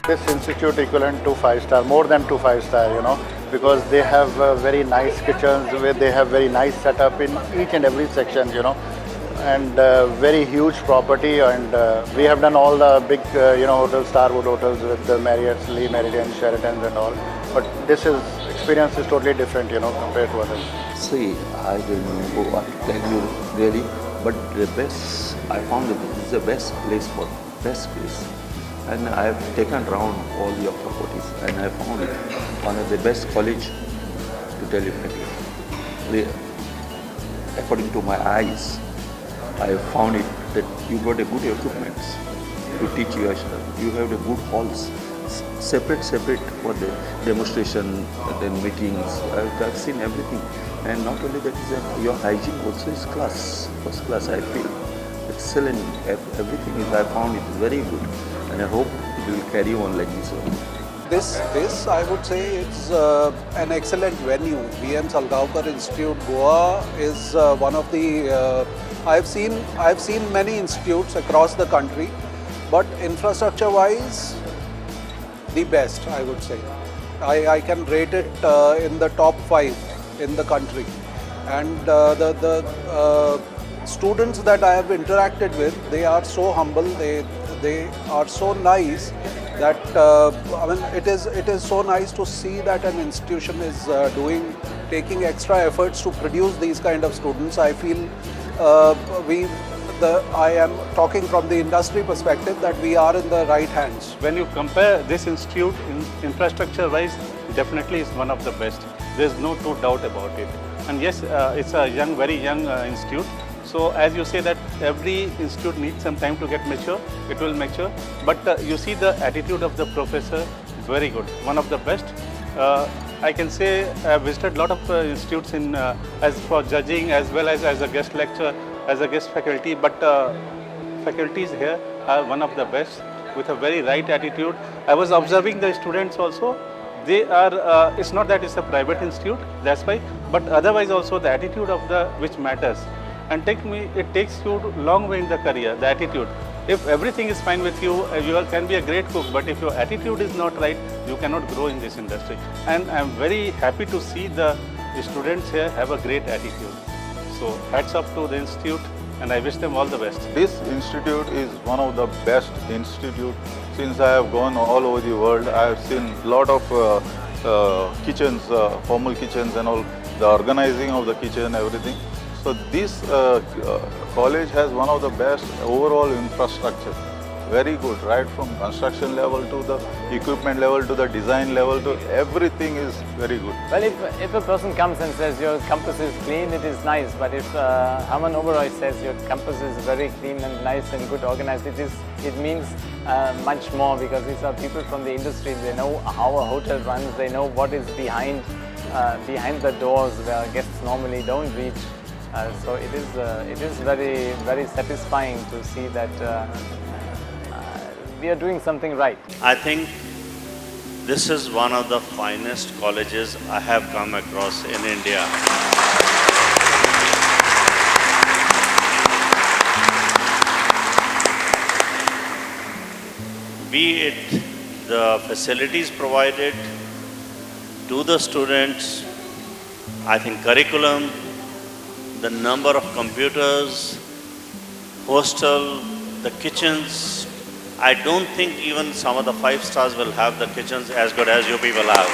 This institute equivalent to 5-star, more than to 5-star, because they have very nice kitchens where they have very nice setup in each and every section, and very huge property. And we have done all the big, hotels, Starwood hotels with the Marriott's, Lee Meridien, Sheraton's and all. But this experience is totally different, compared to others. See, I don't know what to tell you really, but the best, I found that this is the best place best place. And I have taken around all your properties and I found it one of the best college, to tell you frankly. According to my eyes, I have found it that you got a good equipment to teach you. You have the good halls, separate for the demonstration, then meetings. I've seen everything. And not only that, your hygiene also is first class I feel. Excellent, everything is, I found it very good. And I hope it will carry on like this. This I would say it's an excellent venue. VM Salgaonkar Institute, Goa is one of the. I've seen many institutes across the country, but infrastructure-wise, the best I would say. I can rate it in the top 5 in the country, and the students that I have interacted with, they are so humble. They are so nice that I mean it is so nice to see that an institution is taking extra efforts to produce these kind of students. I feel I am talking from the industry perspective that we are in the right hands. When you compare this institute infrastructure wise, definitely is one of the best. There's no two doubt about it. And yes, it's a very young institute. So as you say that every institute needs some time to get mature, it will mature. But you see the attitude of the professor, very good, one of the best. I can say I have visited a lot of institutes as for judging as well as a guest lecturer, as a guest faculty. But faculties here are one of the best with a very right attitude. I was observing the students also. They are, it's not that it's a private institute, that's why, but otherwise also the attitude of which matters. And it takes you a long way in the career, the attitude. If everything is fine with you, you can be a great cook, but if your attitude is not right, you cannot grow in this industry. And I'm very happy to see the students here have a great attitude. So hats off to the institute, and I wish them all the best. This institute is one of the best institute. Since I have gone all over the world, I have seen a lot of kitchens, formal kitchens and all, the organizing of the kitchen, everything. So this college has one of the best overall infrastructure. Very good, right from construction level to the equipment level to the design level to everything is very good. Well, if a person comes and says your campus is clean, it is nice. But if Hermann Oberoi says your campus is very clean and nice and good organized, it means much more, because these are people from the industry. They know how a hotel runs. They know what is behind the doors where guests normally don't reach. So it is very satisfying to see that we are doing something right. I think this is one of the finest colleges I have come across in India. Be it the facilities provided to the students, I think curriculum, the number of computers, hostel, the kitchens. I don't think even some of the 5 stars will have the kitchens as good as you people have.